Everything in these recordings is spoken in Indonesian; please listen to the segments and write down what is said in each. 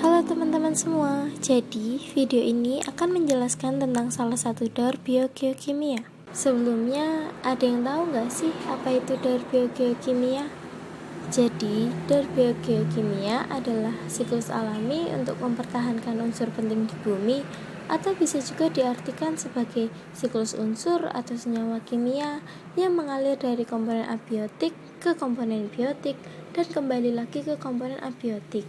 Halo teman-teman semua, jadi video ini akan menjelaskan tentang salah satu daur biogeokimia. Sebelumnya, ada yang tahu nggak sih apa itu daur biogeokimia? Jadi, daur biogeokimia adalah siklus alami untuk mempertahankan unsur penting di bumi, atau bisa juga diartikan sebagai siklus unsur atau senyawa kimia yang mengalir dari komponen abiotik ke komponen biotik dan kembali lagi ke komponen abiotik.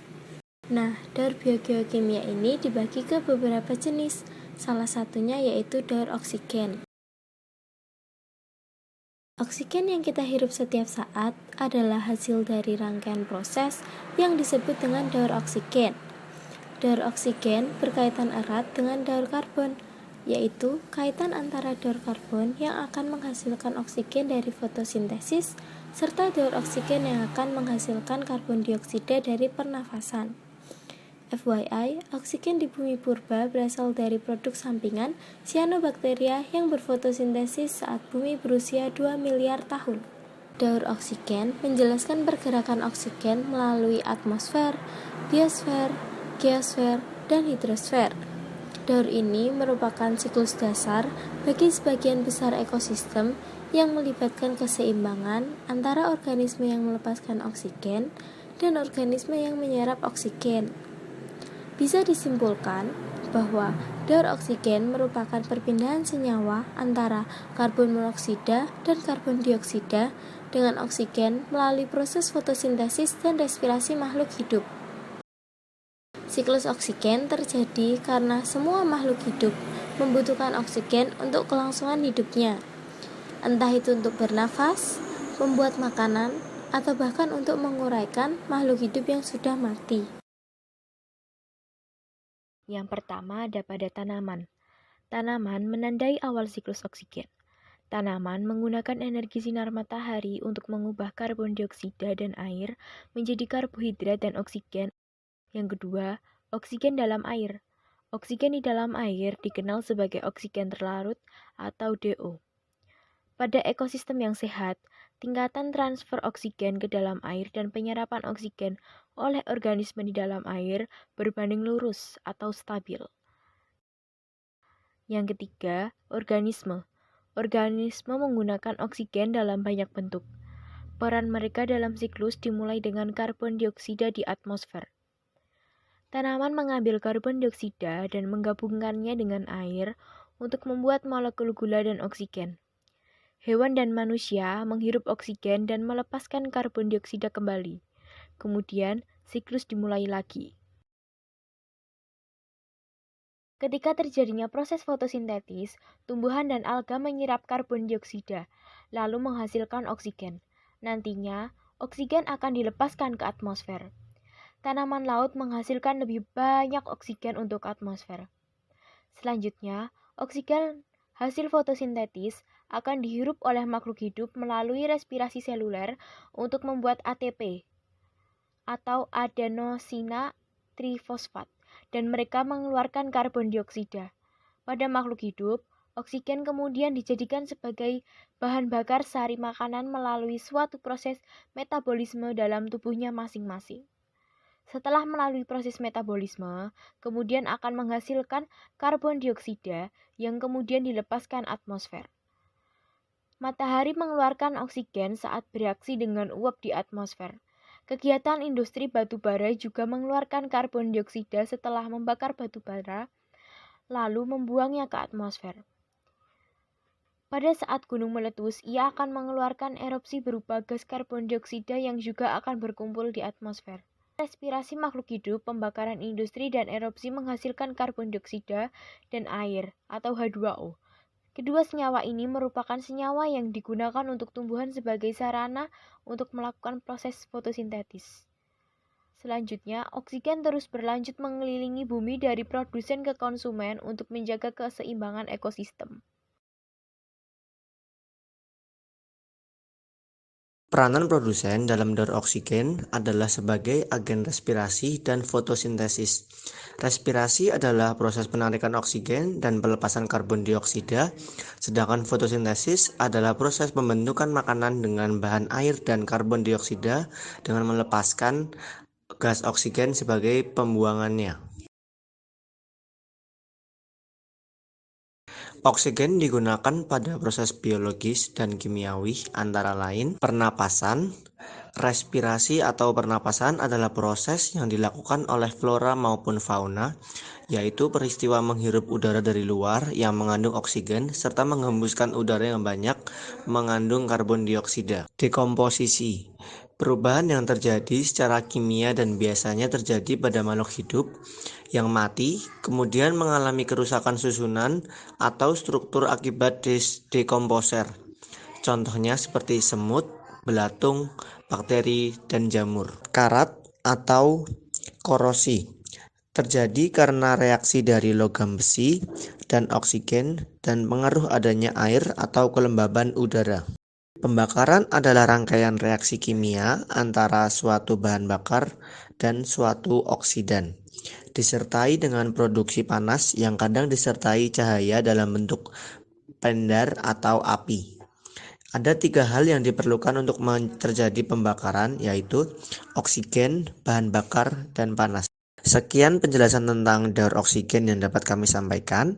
Nah, daur biogeokimia ini dibagi ke beberapa jenis, salah satunya yaitu daur oksigen. Oksigen yang kita hirup setiap saat adalah hasil dari rangkaian proses yang disebut dengan daur oksigen. Daur oksigen berkaitan erat dengan daur karbon, yaitu kaitan antara daur karbon yang akan menghasilkan oksigen dari fotosintesis serta daur oksigen yang akan menghasilkan karbon dioksida dari pernafasan. FYI, oksigen di bumi purba berasal dari produk sampingan cyanobacteria yang berfotosintesis saat bumi berusia 2 miliar tahun. Daur oksigen menjelaskan pergerakan oksigen melalui atmosfer, biosfer, geosfer, dan hidrosfer. Daur ini merupakan siklus dasar bagi sebagian besar ekosistem yang melibatkan keseimbangan antara organisme yang melepaskan oksigen dan organisme yang menyerap oksigen. Bisa disimpulkan bahwa daur oksigen merupakan perpindahan senyawa antara karbon monoksida dan karbon dioksida dengan oksigen melalui proses fotosintesis dan respirasi makhluk hidup. Siklus oksigen terjadi karena semua makhluk hidup membutuhkan oksigen untuk kelangsungan hidupnya, entah itu untuk bernafas, membuat makanan, atau bahkan untuk menguraikan makhluk hidup yang sudah mati. Yang pertama ada pada tanaman. Tanaman menandai awal siklus oksigen. Tanaman menggunakan energi sinar matahari untuk mengubah karbon dioksida dan air menjadi karbohidrat dan oksigen. Yang kedua, oksigen dalam air. Oksigen di dalam air dikenal sebagai oksigen terlarut atau DO. Pada ekosistem yang sehat, tingkatan transfer oksigen ke dalam air dan penyerapan oksigen oleh organisme di dalam air berbanding lurus atau stabil. Yang ketiga, organisme. Organisme menggunakan oksigen dalam banyak bentuk. Peran mereka dalam siklus dimulai dengan karbon dioksida di atmosfer. Tanaman mengambil karbon dioksida dan menggabungkannya dengan air untuk membuat molekul gula dan oksigen. Hewan dan manusia menghirup oksigen dan melepaskan karbon dioksida kembali. Kemudian, siklus dimulai lagi. Ketika terjadinya proses fotosintesis, tumbuhan dan alga menyerap karbon dioksida, lalu menghasilkan oksigen. Nantinya, oksigen akan dilepaskan ke atmosfer. Tanaman laut menghasilkan lebih banyak oksigen untuk atmosfer. Selanjutnya, oksigen hasil fotosintesis akan dihirup oleh makhluk hidup melalui respirasi seluler untuk membuat ATP atau adenosina trifosfat, dan mereka mengeluarkan karbon dioksida. Pada makhluk hidup, oksigen kemudian dijadikan sebagai bahan bakar sari makanan melalui suatu proses metabolisme dalam tubuhnya masing-masing. Setelah melalui proses metabolisme, kemudian akan menghasilkan karbon dioksida yang kemudian dilepaskan atmosfer. Matahari mengeluarkan oksigen saat bereaksi dengan uap di atmosfer. Kegiatan industri batu bara juga mengeluarkan karbon dioksida setelah membakar batu bara, lalu membuangnya ke atmosfer. Pada saat gunung meletus, ia akan mengeluarkan erupsi berupa gas karbon dioksida yang juga akan berkumpul di atmosfer. Respirasi makhluk hidup, pembakaran industri, dan erupsi menghasilkan karbon dioksida dan air atau H2O. Kedua senyawa ini merupakan senyawa yang digunakan untuk tumbuhan sebagai sarana untuk melakukan proses fotosintesis. Selanjutnya, oksigen terus berlanjut mengelilingi bumi dari produsen ke konsumen untuk menjaga keseimbangan ekosistem. Peranan produsen dalam daur oksigen adalah sebagai agen respirasi dan fotosintesis. Respirasi adalah proses penarikan oksigen dan pelepasan karbon dioksida, sedangkan fotosintesis adalah proses pembentukan makanan dengan bahan air dan karbon dioksida dengan melepaskan gas oksigen sebagai pembuangannya. Oksigen digunakan pada proses biologis dan kimiawi antara lain pernapasan. Respirasi atau pernapasan adalah proses yang dilakukan oleh flora maupun fauna, yaitu peristiwa menghirup udara dari luar yang mengandung oksigen serta menghembuskan udara yang banyak mengandung karbon dioksida. Dekomposisi, perubahan yang terjadi secara kimia dan biasanya terjadi pada makhluk hidup yang mati, kemudian mengalami kerusakan susunan atau struktur akibat dekomposer. Contohnya seperti semut, belatung, bakteri, dan jamur. Karat atau korosi terjadi karena reaksi dari logam besi dan oksigen dan pengaruh adanya air atau kelembaban udara. Pembakaran adalah rangkaian reaksi kimia antara suatu bahan bakar dan suatu oksidan, disertai dengan produksi panas yang kadang disertai cahaya dalam bentuk pendar atau api. Ada 3 hal yang diperlukan untuk terjadi pembakaran, yaitu oksigen, bahan bakar, dan panas. Sekian penjelasan tentang daur oksigen yang dapat kami sampaikan.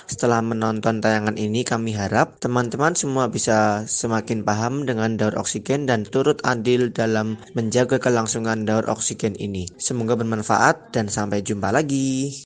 Setelah menonton tayangan ini, kami harap teman-teman semua bisa semakin paham dengan daur oksigen dan turut andil dalam menjaga kelangsungan daur oksigen ini. Semoga bermanfaat dan sampai jumpa lagi.